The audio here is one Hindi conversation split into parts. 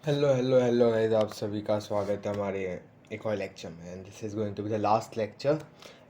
हेलो हेलो हेलो गाइस, आप सभी का स्वागत है हमारे एक और लेक्चर में। And this is going to be the last lecture.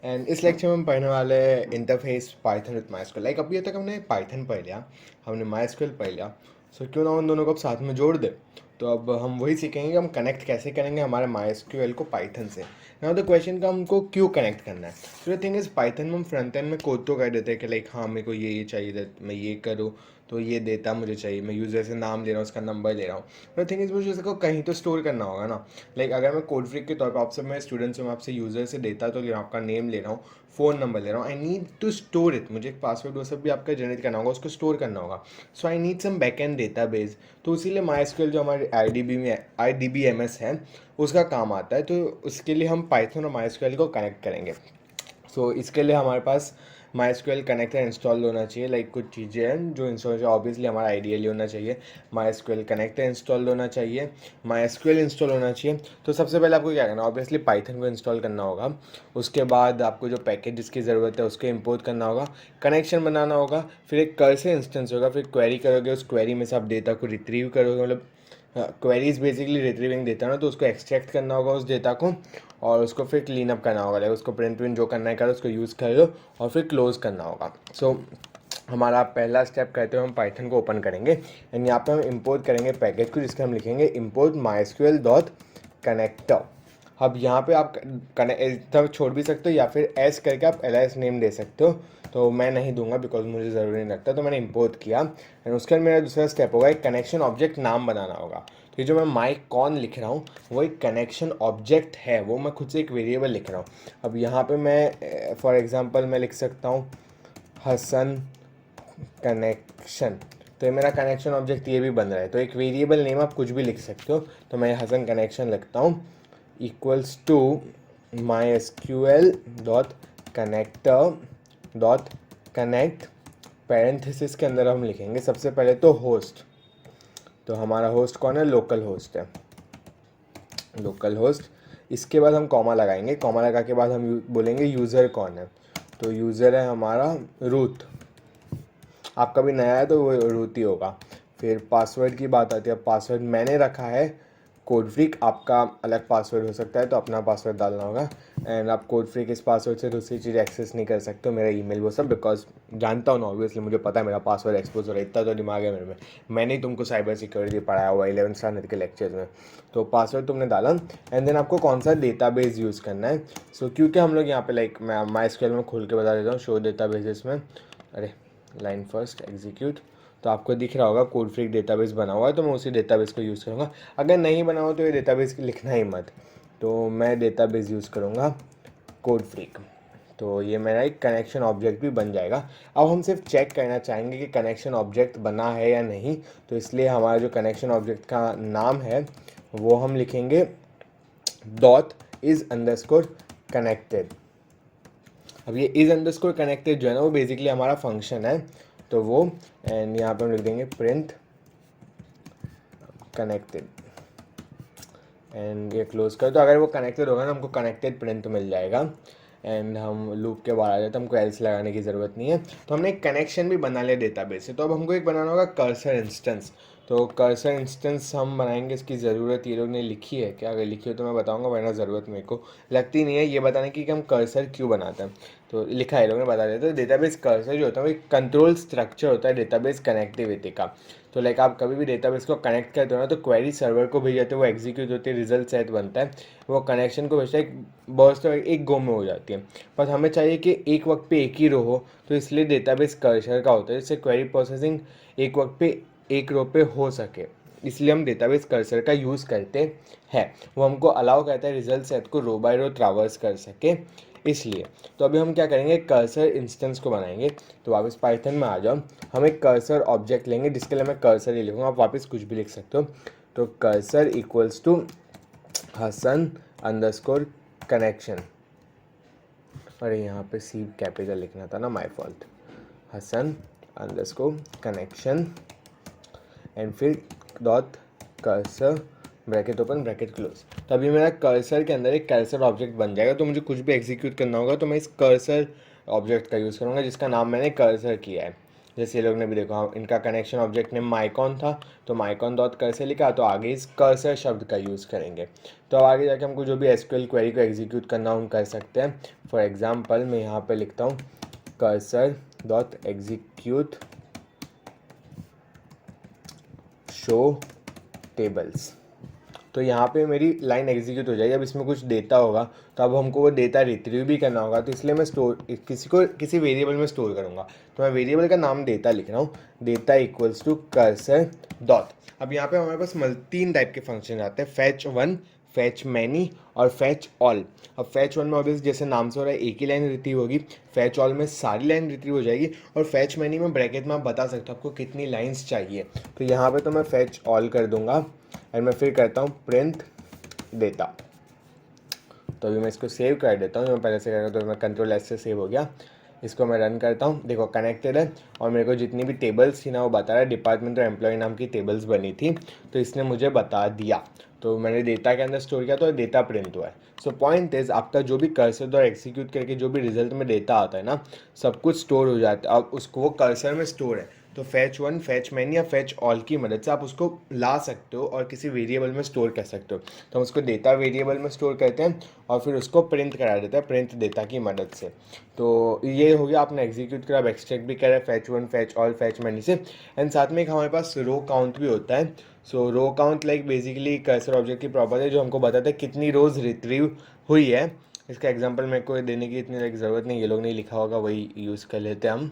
एंड इस लेक्चर में हम पढ़ने वाले हैं interface Python with MySQL. Like अभी तक हमने पाइथन पढ़ लिया, हमने माइस्क्यूएल पढ़ लिया, सो क्यों ना उन दोनों को अब साथ में जोड़ दे। तो अब हम वही सीखेंगे कि हम कनेक्ट कैसे करेंगे हमारे माइस्क्यूएल को पाइथन से। नाउ द क्वेश्चन का हमको क्यों कनेक्ट करना है। So the thing is, Python में हम फ्रंट एंड में कोड तो कर देते हैं कि लाइक हाँ मेरे को ये चाहिए, मैं ये करूँ तो ये डेटा मुझे चाहिए, मैं यूज़र से नाम ले रहा हूँ, उसका नंबर ले रहा हूँ। बट थिंग इज, मुझे इसको कहीं तो स्टोर करना होगा ना। लाइक अगर मैं कोड फ्रीक के तौर पर आपसे, मैं स्टूडेंट से, मैं आपसे यूज़र से डेटा तो ले रहा हूँ, आपका नेम ले रहा हूँ, फ़ोन नंबर ले रहा हूँ, I need to store it. मुझे एक पासवर्ड वो सब भी आपका जनरेट करना होगा, उसको स्टोर करना होगा। So I need some backend database. तो इसीलिए माई जो हमारे IDBMS है उसका काम आता है। तो उसके लिए हम पाइथन और माई को कनेक्ट करेंगे। सो इसके लिए हमारे पास माई कनेक्टर इंस्टॉल होना चाहिए। लाइक कुछ चीज़ें हैं जो इंस्टॉल चाहिए, ऑब्वियसली हमारा आइडियली होना चाहिए। माई कनेक्टर इंस्टॉल होना चाहिए, माई इंस्टॉल होना चाहिए। तो सबसे पहले आपको क्या करना है, ऑब्वियसली पाइथन को इंस्टॉल करना होगा। उसके बाद आपको जो पैकेज जिसकी ज़रूरत है उसको इंपोर्ट करना होगा, कनेक्शन बनाना होगा, फिर एक कर्सर इंस्टेंस होगा, फिर क्वेरी करोगे, उस क्वेरी में से आप डेटा को रिट्रीव करोगे। मतलब क्वेरीज बेसिकली रिट्रीविंग डेटा ना, तो उसको एक्सट्रैक्ट करना होगा उस डेटा को, और उसको फिर क्लीन अप करना होगा। लाइक उसको प्रिंट विंट जो करना है करो, उसको यूज़ कर लो और फिर क्लोज करना होगा। सो हमारा पहला स्टेप करते हुए हम पाइथन को ओपन करेंगे एंड यहाँ पे हम इंपोर्ट करेंगे पैकेज को, जिसके हम लिखेंगे इंपोर्ट माइस्क्यूएल डॉट कनेक्टर। अब यहाँ पे आप तब छोड़ भी सकते हो या फिर एस करके आप एल नेम दे सकते हो। तो मैं नहीं दूंगा बिकॉज मुझे ज़रूरी नहीं लगता, तो मैंने इंपोर्ट किया। एंड उसके बाद मेरा दूसरा स्टेप होगा, एक कनेक्शन ऑब्जेक्ट नाम बनाना होगा। तो ये जो मैं माइक कॉन लिख रहा हूँ वो एक कनेक्शन ऑब्जेक्ट है, वो मैं खुद से एक वेरिएबल लिख रहा हूँ। अब यहाँ पे मैं फॉर एग्जांपल मैं लिख सकता हूँ हसन कनेक्शन। तो ये मेरा कनेक्शन ऑब्जेक्ट ये भी बन रहा है। तो एक वेरिएबल नेम आप कुछ भी लिख सकते हो। तो मैं हसन कनेक्शन लिखता हूँ equals to MySQL dot connector dot connect. Parenthesis के अंदर हम लिखेंगे सबसे पहले तो होस्ट। तो हमारा होस्ट कौन है, लोकल होस्ट है, लोकल होस्ट। इसके बाद हम कॉमा लगाएंगे, कॉमा लगा के बाद हम बोलेंगे यूज़र कौन है। तो यूज़र है हमारा रूथ। आपका भी नया है तो वो रूथ ही होगा। फिर पासवर्ड की बात आती है। पासवर्ड मैंने रखा है कोड फ्रीक, आपका अलग पासवर्ड हो सकता है, तो अपना पासवर्ड डालना होगा। एंड आप कोड फ्रीक इस पासवर्ड से दूसरी चीज़ एक्सेस नहीं कर सकते हो, मेरा ईमेल वो सब, बिकॉज जानता हूँ ना, ऑब्वियसली मुझे पता है मेरा पासवर्ड एक्सपोज हो रहा है, इतना तो दिमाग है मेरे में। मैंने ही तुमको साइबर सिक्योरिटी पढ़ाया हुआ 11th स्टैंडर्ड के लेक्चर्स में। तो पासवर्ड तुमने डाला एंड देन आपको कौन सा डेटाबेस यूज़ करना है। सो क्योंकि हम लोग यहाँ पे लाइक मैं माई में खोल के बता देता हूँ, शो डेटाबेसेस में, अरे लाइन फर्स्ट एग्जीक्यूट। तो आपको दिख रहा होगा कोड फ्रीक डेटाबेस बना हुआ है, तो मैं उसी डेटाबेस को यूज़ करूँगा। अगर नहीं बना हो तो ये डेटाबेस लिखना ही मत। तो मैं डेटाबेस यूज़ करूँगा कोड फ्रीक। तो ये मेरा एक कनेक्शन ऑब्जेक्ट भी बन जाएगा। अब हम सिर्फ चेक करना चाहेंगे कि कनेक्शन ऑब्जेक्ट बना है या नहीं। तो इसलिए हमारा जो कनेक्शन ऑब्जेक्ट का नाम है वो हम लिखेंगे डॉट इज़ अंडरस्कोर कनेक्टेड। अब ये इज़ अंडरस्कोर कनेक्टेड जो है ना, वो बेसिकली हमारा फंक्शन है। तो वो, एंड यहाँ पे हम लिख देंगे प्रिंट कनेक्टेड एंड ये क्लोज कर। तो अगर वो कनेक्टेड होगा ना, हमको कनेक्टेड प्रिंट मिल जाएगा। एंड हम लूप के बाहर आ जाते हैं, हमको एल्स लगाने की ज़रूरत नहीं है। तो हमने एक कनेक्शन भी बना लिया डेटाबेस से। तो अब हमको एक बनाना होगा कर्सर इंस्टेंस। तो कर्सर इंस्टेंस हम बनाएंगे, इसकी ज़रूरत ये लोग ने लिखी है क्या, अगर लिखी हो तो मैं बताऊंगा, वरना ज़रूरत मेरे को लगती नहीं है ये बताने की कि हम कर्सर क्यों बनाते हैं। तो लिखा है लोग ने, बता देते हैं। डेटाबेस कर्सर जो होता है वो एक कंट्रोल स्ट्रक्चर होता है डेटाबेस कनेक्टिविटी का। तो लाइक आप कभी भी डेटाबेस को कनेक्ट करते हो ना, तो क्वेरी सर्वर को भेज जाते हो, वो एग्जीक्यूट होती है, रिजल्ट सेट बनता है, वो कनेक्शन को भेजता है, एक बर्स्ट एक गो में हो जाती है। पर हमें चाहिए कि एक वक्त पे एक ही रो हो, तो इसलिए डेटाबेस कर्सर का होता है, जिससे क्वेरी प्रोसेसिंग एक वक्त पे एक रो पे हो सके। इसलिए हम डेटाबेस कर्सर का यूज़ करते हैं। वो हमको अलाउ करता है रिजल्ट सेट को रो बाय रो ट्रावर्स कर सके, इसलिए। तो अभी हम क्या करेंगे, कर्सर इंस्टेंस को बनाएंगे। तो वापस पाइथन में आ जाओ, हम एक कर्सर ऑब्जेक्ट लेंगे, जिसके लिए मैं कर्सर ही लिखूँगा, आप वापस कुछ भी लिख सकते हो। तो cursor equals to Hasan underscore connection, अरे यहाँ पे सी कैपिटल लिखना था ना, my fault. Hasan underscore connection and फिर dot cursor bracket open bracket close. तो अभी मेरा कर्सर के अंदर एक कर्सर ऑब्जेक्ट बन जाएगा। तो मुझे कुछ भी एग्जीक्यूट करना होगा तो मैं इस कर्सर ऑब्जेक्ट का यूज़ करूँगा, जिसका नाम मैंने कर्सर किया है, जैसे ये लोग ने भी देखो, इनका कनेक्शन ऑब्जेक्ट नेम माइकॉन था, तो माइकॉन डॉट कर्सर लिखा, तो आगे इस कर्सर शब्द का यूज़ करेंगे। तो अब आगे जाके हमको जो भी एसक्यूएल क्वेरी को एग्जीक्यूट करना हम कर सकते हैं। फॉर एग्जांपल मैं यहाँ पे लिखता हूँ cursor dot execute show tables, तो यहाँ पे मेरी लाइन एग्जीक्यूट हो जाएगी। अब इसमें कुछ डेटा होगा, तो अब हमको वो डेटा रिट्रीव भी करना होगा, तो इसलिए मैं किसी वेरिएबल में स्टोर करूँगा। तो मैं वेरिएबल का नाम डेटा लिख रहा हूँ, data equals to cursor dot. अब यहाँ पे हमारे पास 3 टाइप के फंक्शन आते हैं, फैच वन, फैच मैनी और फैच ऑल। अब फैच वन में ऑब्वियसली जैसे नाम से हो रहा है एक ही लाइन रिट्रीव होगी, फैच ऑल में सारी लाइन रिट्रीव हो जाएगी, और फैच मैनी में ब्रैकेट में आप बता सकते हो आपको कितनी लाइंस चाहिए। तो यहाँ पे तो मैं फैच ऑल कर दूंगा और मैं फिर करता हूँ प्रिंट डेटा। तो अभी मैं इसको सेव कर देता हूँ, जो मैं पहले से कर रहा हूँ, तो मैं कंट्रोल एस से सेव हो गया। इसको मैं रन करता हूँ, देखो कनेक्टेड है, और मेरे को जितनी भी टेबल्स थी ना वो बता रहा है, डिपार्टमेंट और एम्प्लॉय नाम की टेबल्स बनी थी, तो इसने मुझे बता दिया। तो मैंने डेटा के अंदर स्टोर किया, तो डेटा प्रिंट हुआ है। सो पॉइंट इज, आपका जो भी कर्सर द्वारा एग्जीक्यूट करके जो भी रिजल्ट में डेटा आता है ना, सब कुछ स्टोर हो जाता है। अब उसको वो कर्सर में स्टोर है, तो फैच वन, फैच मैनी या फैच ऑल की मदद से आप उसको ला सकते हो और किसी वेरिएबल में स्टोर कर सकते हो। तो हम उसको डेटा वेरिएबल में स्टोर करते हैं और फिर उसको प्रिंट करा देते हैं प्रिंट डेटा की मदद से। तो ये हो गया, आपने एग्जीक्यूट करा, एक्सट्रैक्ट भी करा fetch one, fetch all, fetch many से। एंड साथ में एक हमारे पास रो काउंट भी होता है। So row count like basically cursor object की प्रॉपर्टी है जो हमको बताता है कितनी रोज रिट्रीव हुई है। इसका एग्जांपल मेरे को देने की इतनी ज़रूरत नहीं, ये लोग नहीं लिखा होगा, वही यूज़ कर लेते हैं हम।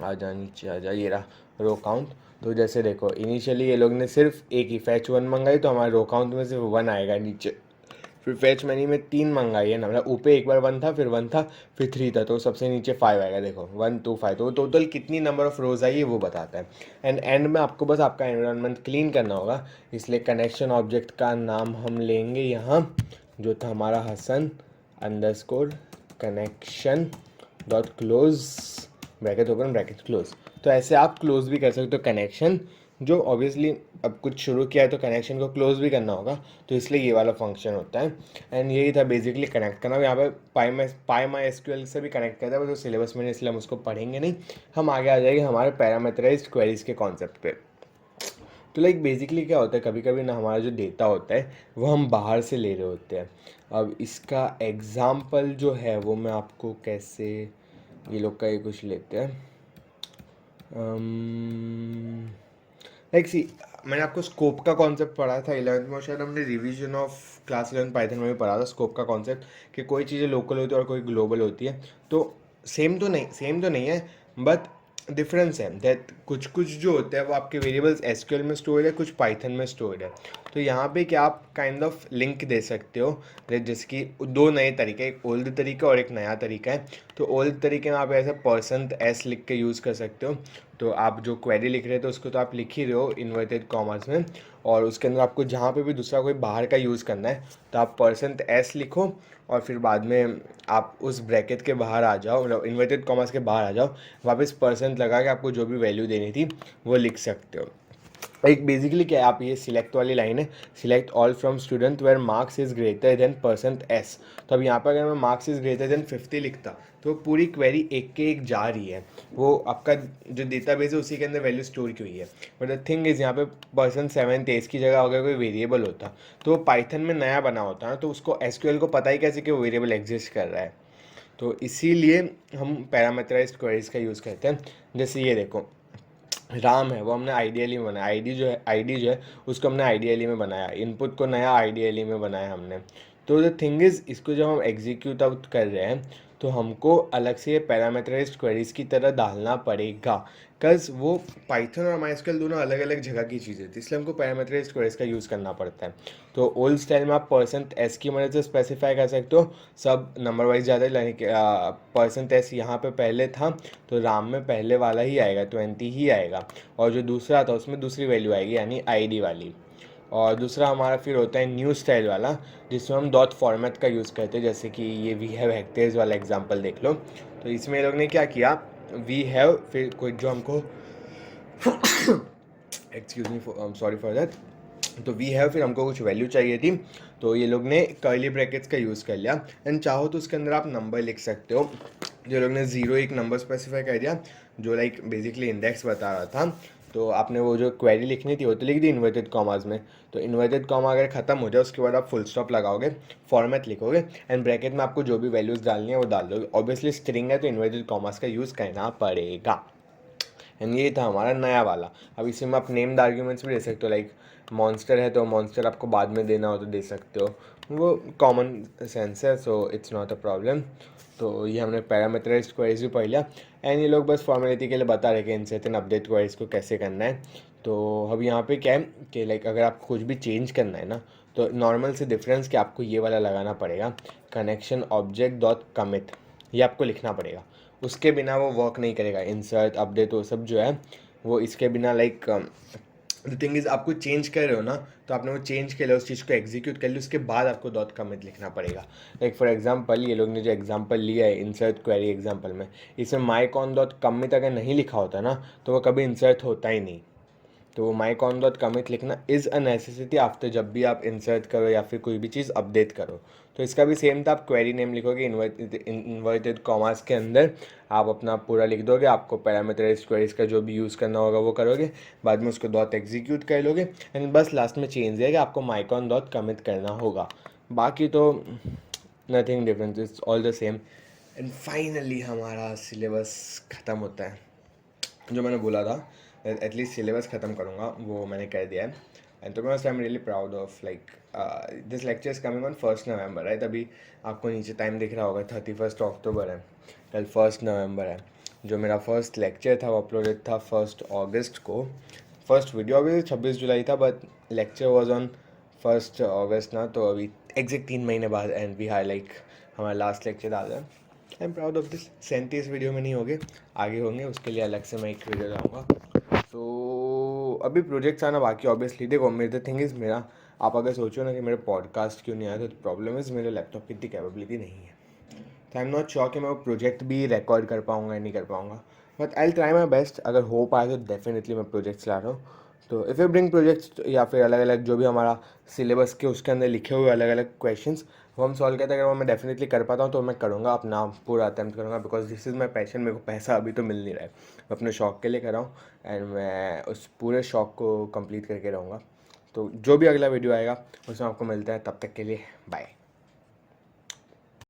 आ जा नीचे आ जा, ये रहा रो काउंट। तो जैसे देखो इनिशियली ये लोग ने सिर्फ एक ही फैच वन मंगाई, तो हमारे रो काउंट में सिर्फ 1 आएगा नीचे। फिर फैच मैनी में 3 मंगाई है ना, मतलब ऊपर एक बार 1 था, फिर 1 था, फिर 3 था, तो सबसे नीचे 5 आएगा। देखो 1 2 5, तो टोटल कितनी नंबर ऑफ रोज आई है वो बताता है। एंड एंड में आपको बस आपका एनवायरनमेंट क्लीन करना होगा, इसलिए कनेक्शन ऑब्जेक्ट का नाम हम लेंगे यहाँ, जो था हमारा Hasan underscore connection dot close, bracket open bracket close. तो ऐसे आप क्लोज भी कर सकते हो कनेक्शन, जो ऑब्वियसली अब कुछ शुरू किया है तो कनेक्शन को क्लोज भी करना होगा, तो इसलिए ये वाला फंक्शन होता है। एंड यही था बेसिकली कनेक्ट करना। यहाँ पे पाई माई एसक्यूएल से भी कनेक्ट करता है, बस सिलेबस में, इसलिए हम उसको पढ़ेंगे नहीं। हम आगे आ जाएंगे हमारे पैरामीटराइज्ड क्वेरीज के कॉन्सेप्ट पे। तो लाइक बेसिकली क्या होता है, कभी कभी ना हमारा जो डेटा होता है वो हम बाहर से ले रहे होते हैं। अब इसका एग्ज़ाम्पल जो है वो मैं आपको कैसे, ये लोग का ये कुछ लेते हैं। लाइक सी, मैंने आपको स्कोप का कॉन्सेप्ट पढ़ा था 11th में, शायद हमने रिवीजन ऑफ क्लास 11 पाइथन में भी पढ़ा था स्कोप का कॉन्सेप्ट, कि कोई चीज़ें लोकल होती है और कोई ग्लोबल होती है। तो सेम तो नहीं है, बट डिफरेंस है दैट कुछ कुछ जो होता है वो आपके वेरिएबल्स एसक्यूएल में स्टोर्ड है, कुछ पाइथन में स्टोर्ड है। तो यहाँ पे क्या आप काइंड ऑफ लिंक दे सकते हो, जैसे कि 2 नए तरीके, एक ओल्ड तरीका और एक नया तरीका है। तो ओल्ड तरीके में आप ऐसे %s लिख के यूज़ कर सकते हो। तो आप जो क्वेरी लिख रहे थे उसको तो आप लिख ही रहे हो इन्वर्टेड कॉमर्स में, और उसके अंदर आपको जहाँ पे भी दूसरा कोई बाहर का यूज़ करना है तो आप %s लिखो, और फिर बाद में आप उस ब्रैकेट के बाहर आ जाओ, मतलब इन्वर्टेड कॉमर्स के बाहर आ जाओ, वापस % लगा के आपको जो भी वैल्यू देनी थी वो लिख सकते हो। एक बेसिकली क्या है, आप ये सिलेक्ट वाली लाइन है, select all from student where marks is greater than %s। तो अब यहाँ पर अगर मैं मार्क्स इज ग्रेटर देन 50 लिखता तो पूरी क्वेरी एक के एक जा रही है, वो आपका जो डेटाबेस है उसी के अंदर वैल्यू स्टोर की हुई है। बट द थिंग इज़, यहाँ पे %7 की जगह अगर कोई वेरिएबल होता तो वो पाइथन में नया बना होता ना, तो उसको एसक्यूएल को पता ही कैसे कि वो वेरिएबल एग्जिस्ट कर रहा है। तो इसीलिए हम पैरामीटराइज्ड क्वेरीज का यूज़ करते हैं। जैसे ये देखो राम है, वो हमने आइडियली में बनाया, आईडी जो है उसको हमने आइडियली में बनाया, इनपुट को नया आइडियली में बनाया हमने। तो द थिंग इज़, इसको जब हम एग्जीक्यूट आउट कर रहे हैं तो हमको अलग से ये पैरामीटराइज्ड क्वेरीज की तरह डालना पड़ेगा, बिकॉज वो पाइथन और माइस्क्यूएल दोनों अलग अलग जगह की चीज़ें थी, इसलिए हमको पैरामीटराइज्ड क्वेरीज का यूज़ करना पड़ता है। तो ओल्ड स्टाइल में आप %s की मदद से स्पेसिफाई कर सकते हो, सब नंबर वाइज ज़्यादा, यानी कि %s यहाँ पे पहले था तो राम में पहले वाला ही आएगा, 20 ही आएगा, और जो दूसरा था उसमें दूसरी वैल्यू आएगी यानी आईडी वाली। और दूसरा हमारा फिर होता है न्यू स्टाइल वाला, जिसमें हम डॉट फॉर्मेट का यूज़ करते हैं, जैसे कि ये वी हैव हेक्टेयर्स वाला एग्जांपल देख लो। तो इसमें लोग ने क्या किया, वी हैव, फिर कोई जो हमको excuse me, sorry for that. तो वी हैव, फिर हमको कुछ वैल्यू चाहिए थी, तो ये लोग ने कर्ली ब्रैकेट्स का यूज़ कर लिया। एंड चाहो तो उसके अंदर आप नंबर लिख सकते हो, जो लोग ने 0 एक नंबर स्पेसिफाई कर दिया जो लाइक बेसिकली इंडेक्स बता रहा था, तो आपने वो जो क्वेरी लिखनी थी वो तो लिख दी इन्वर्टेड कॉमास में। तो इन्वर्टेड कॉमा अगर ख़त्म हो जाए उसके बाद आप फुल स्टॉप लगाओगे, फॉर्मेट लिखोगे एंड ब्रैकेट में आपको जो भी वैल्यूज़ डालनी है वो डाल दोगे। ऑब्वियसली स्ट्रिंग है तो इन्वर्टेड कॉमास का यूज़ करना पड़ेगा। एंड ये था हमारा नया वाला। अब इसी में आप नेम्ड आर्ग्यूमेंट्स भी दे सकते हो, लाइक मॉन्स्टर है तो मॉन्स्टर आपको बाद में देना हो तो दे सकते हो, वो कॉमन सेंस है, so it's not a problem. तो ये हमने पैरामीटराइज्ड क्वेरीज भी पढ़ लिया एंड ये लोग बस फॉर्मेलिटी के लिए बता रहे कि इंसर्ट एंड अपडेट क्वेरीज को कैसे करना है। तो अब यहाँ पे क्या है कि लाइक अगर आपको कुछ भी चेंज करना है ना, तो नॉर्मल से डिफरेंस कि आपको ये वाला लगाना पड़ेगा, कनेक्शन ऑब्जेक्ट डॉट कमिट, ये आपको लिखना पड़ेगा। उसके बिना वो वर्क नहीं करेगा। इंसर्ट अपडेट वो सब जो है वो इसके बिना लाइक द थिंग इज़ आपको चेंज कर रहे हो ना, तो आपने वो चेंज के लिए उस चीज़ को एग्जीक्यूट कर लिया, उसके बाद आपको डॉट कमिट लिखना पड़ेगा। लाइक फॉर एग्जांपल ये लोग ने जो एग्जांपल लिया है इंसर्ट क्वेरी एग्जांपल में, इसमें माई कॉन डॉट कमिट अगर नहीं लिखा होता ना तो वो कभी इंसर्ट होता ही नहीं। तो माई कॉन डॉट कमिट लिखना इज़ अ नेसेसिटी आफ्टर जब भी आप इंसर्ट करो या फिर कोई भी चीज़ अपडेट करो। तो इसका भी सेम था, आप क्वेरी नेम लिखोगे इन्वर्टेड कॉमास के अंदर आप अपना पूरा लिख दोगे, आपको पैरामीटराइज्ड क्वेरीज का जो भी यूज़ करना होगा वो करोगे, बाद में उसको डॉट एग्जीक्यूट कर लोगे एंड बस लास्ट में चेंज है कि आपको माइकॉन डॉट कमिट करना होगा। बाकी तो nothing difference, it's all the same. And finally हमारा सिलेबस ख़त्म होता है। जो मैंने बोला था एटलीस्ट सिलेबस ख़त्म करूँगा वो मैंने कर दिया है। एंड तो मैं I am really proud of like this lecture is coming on 1 November, right. अभी आपको नीचे टाइम दिख रहा होगा 31 अक्टूबर है, कल 1 नवंबर है। जो मेरा फर्स्ट लेक्चर था वो अपलोडेड था 1 अगस्त को। फर्स्ट वीडियो अभी 26 जुलाई था बट लेक्चर वॉज ऑन 1 अगस्त ना, तो अभी एग्जैक्ट 3 महीने बाद एंड वी हाई लाइक हमारा लास्ट लेक्चर डाल रहा है। I am proud of this. 37 video में नहीं होंगे, आगे होंगे, उसके लिए अलग से मैं एक वीडियो लाऊंगा। तो अभी प्रोजेक्ट्स आना बाकी ऑब्वियसली। देखो मेरे थिंग इज़ मेरा, आप अगर सोचो ना कि मेरे पॉडकास्ट क्यों नहीं आया, तो प्रॉब्लम इज़ मेरे लैपटॉप की इतनी कैपेबिलिटी नहीं है। तो आई एम नॉट श्योर कि मैं वो प्रोजेक्ट भी रिकॉर्ड कर पाऊँगा या नहीं कर पाऊँगा, but I will try my best. अगर हो पाए तो डेफिनेटली मैं प्रोजेक्ट्स ला रहा हूँ। तो इफ़ यू ब्रिंग प्रोजेक्ट्स या फिर अलग अलग जो भी हमारा सिलेबस के उसके अंदर लिखे हुए अलग अलग क्वेश्चंस वो हम सॉल्व करते हैं, अगर वो मैं डेफिनेटली कर पाता हूँ तो मैं करूँगा, अपना पूरा अटेम्प्ट करूँगा, because this is my passion. मेरे को पैसा अभी तो मिल नहीं रहा है, मैं अपने शौक के लिए कर रहा हूँ एंड मैं उस पूरे शौक को कंप्लीट करके रहूँगा। तो जो भी अगला वीडियो आएगा उसमें आपको मिलता है, तब तक के लिए बाय।